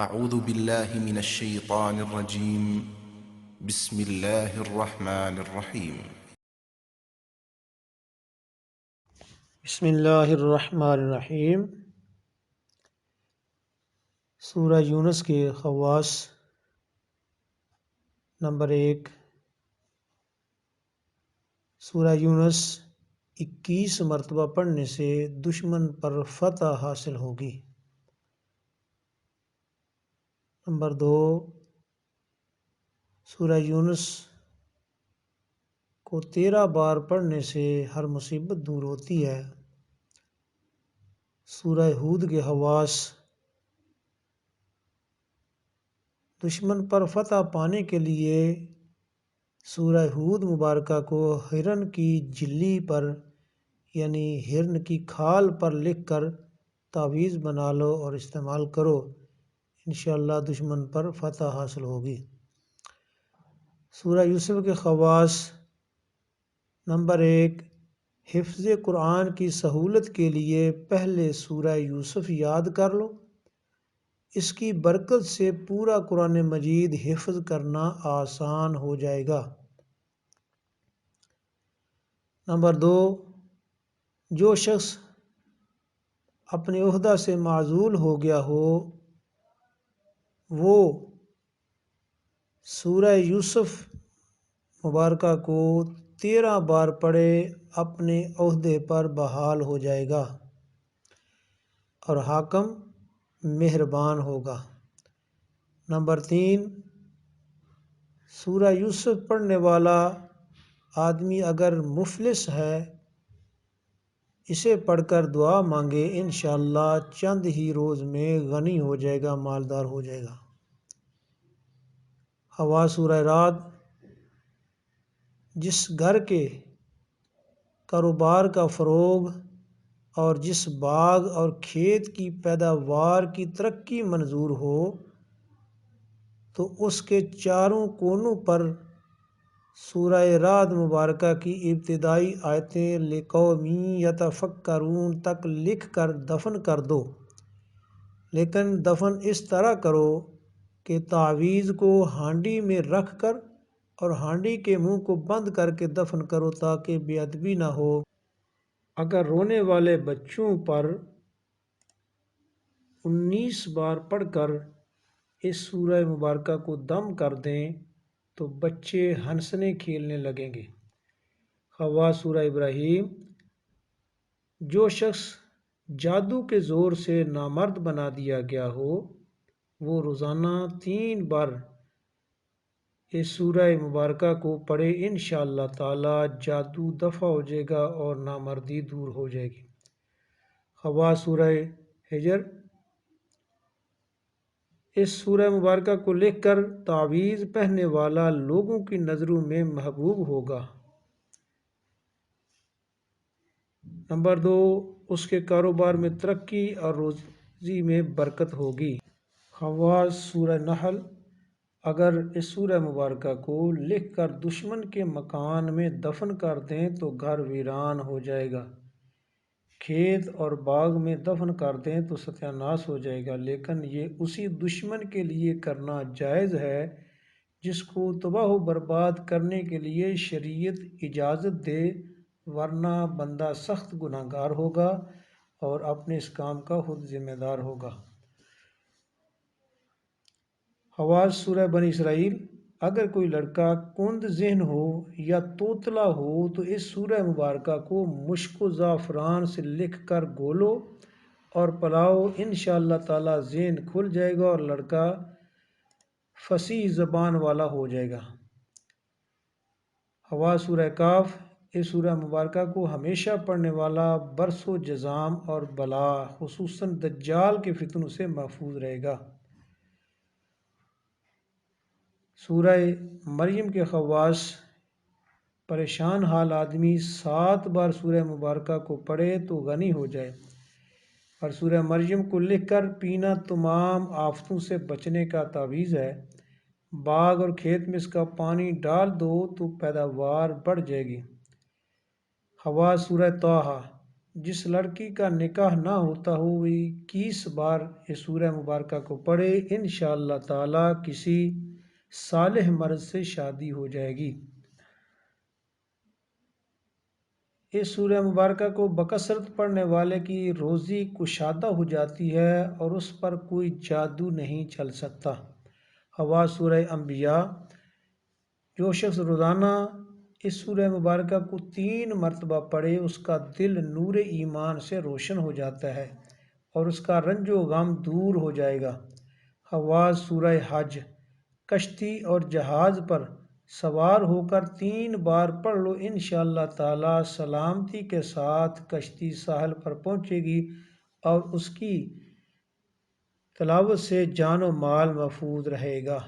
أعوذ بالله من الشيطان الرجيم. بسم الله الرحمن الرحيم. بسم اللہ الرحمن الرحیم۔ سورہ یونس کے خواص نمبر 1۔ سورہ یونس 21 مرتبہ پڑھنے سے دشمن پر فتح حاصل ہوگی۔ نمبر 2، سورہ یونس کو 13 بار پڑھنے سے ہر مصیبت دور ہوتی ہے۔ سورہ ہود کے خواص: دشمن پر فتح پانے کے لیے سورہ ہود مبارکہ کو ہرن کی جھلی پر یعنی ہرن کی کھال پر لکھ کر تعویذ بنا لو اور استعمال کرو، انشاءاللہ دشمن پر فتح حاصل ہوگی۔ سورہ یوسف کے خواص: نمبر 1، حفظ قرآن کی سہولت کے لیے پہلے سورہ یوسف یاد کر لو، اس کی برکت سے پورا قرآن مجید حفظ کرنا آسان ہو جائے گا۔ نمبر 2، جو شخص اپنے عہدہ سے معزول ہو گیا ہو وہ سورہ یوسف مبارکہ کو 13 بار پڑھے، اپنے عہدے پر بحال ہو جائے گا اور حاکم مہربان ہوگا۔ نمبر 3، سورہ یوسف پڑھنے والا آدمی اگر مفلس ہے اسے پڑھ کر دعا مانگے، انشاءاللہ چند ہی روز میں غنی ہو جائے گا، مالدار ہو جائے گا۔ خواص سورہ رعد: جس گھر کے کاروبار کا فروغ اور جس باغ اور کھیت کی پیداوار کی ترقی منظور ہو تو اس کے چاروں کونوں پر سورہ رعد مبارکہ کی ابتدائی آیتیں لِقَوْمٍ یَتَفَکَّرُونَ تک لکھ کر دفن کر دو، لیکن دفن اس طرح کرو کہ تعویذ کو ہانڈی میں رکھ کر اور ہانڈی کے منہ کو بند کر کے دفن کرو تاکہ بے ادبی نہ ہو۔ اگر رونے والے بچوں پر 19 بار پڑھ کر اس سورہ مبارکہ کو دم کر دیں تو بچے ہنسنے کھیلنے لگیں گے۔ خواص سورہ ابراہیم: جو شخص جادو کے زور سے نامرد بنا دیا گیا ہو وہ روزانہ 3 بار اس سورہ مبارکہ کو پڑھے، انشاءاللہ تعالی جادو دفع ہو جائے گا اور نامردی دور ہو جائے گی۔ خواص سورہ ہجر: اس سورہ مبارکہ کو لکھ کر تعویذ پہننے والا لوگوں کی نظروں میں محبوب ہوگا۔ نمبر 2، اس کے کاروبار میں ترقی اور روزی میں برکت ہوگی۔ خواص سورہ نحل: اگر اس سورہ مبارکہ کو لکھ کر دشمن کے مکان میں دفن کر دیں تو گھر ویران ہو جائے گا، کھیت اور باغ میں دفن کر دیں تو ستیہ ناش ہو جائے گا، لیکن یہ اسی دشمن کے لیے کرنا جائز ہے جس کو تباہ و برباد کرنے کے لیے شریعت اجازت دے، ورنہ بندہ سخت گناہ گار ہوگا اور اپنے اس کام کا خود ذمہ دار ہوگا۔ خواص سورہ بنی اسرائیل: اگر کوئی لڑکا کند ذہن ہو یا توتلا ہو تو اس سورہ مبارکہ کو مشک و زعفران سے لکھ کر گولو اور پلاؤ، انشاءاللہ تعالی ذہن کھل جائے گا اور لڑکا فصیح زبان والا ہو جائے گا۔ خواص سورہ کاف: اس سورہ مبارکہ کو ہمیشہ پڑھنے والا برص و جذام اور بلا خصوصاً دجال کے فتنوں سے محفوظ رہے گا۔ سورہ مریم کے خواص: پریشان حال آدمی 7 بار سورہ مبارکہ کو پڑھے تو غنی ہو جائے، اور سورہ مریم کو لکھ کر پینا تمام آفتوں سے بچنے کا تعویذ ہے۔ باغ اور کھیت میں اس کا پانی ڈال دو تو پیداوار بڑھ جائے گی۔ خواص سورہ طٰہٰ: جس لڑکی کا نکاح نہ ہوتا ہو وہ 21 بار یہ سورہ مبارکہ کو پڑھے، انشاءاللہ تعالی کسی صالح مرد سے شادی ہو جائے گی۔ اس سورہ مبارکہ کو بکثرت پڑھنے والے کی روزی کشادہ ہو جاتی ہے اور اس پر کوئی جادو نہیں چل سکتا۔ حواس سورہ انبیاء، جو شخص روزانہ اس سورہ مبارکہ کو 3 مرتبہ پڑھے اس کا دل نور ایمان سے روشن ہو جاتا ہے اور اس کا رنج و غم دور ہو جائے گا۔ حواس سورہ حج، کشتی اور جہاز پر سوار ہو کر 3 بار پڑھ لو، انشاءاللہ تعالی سلامتی کے ساتھ کشتی ساحل پر پہنچے گی اور اس کی تلاوت سے جان و مال محفوظ رہے گا۔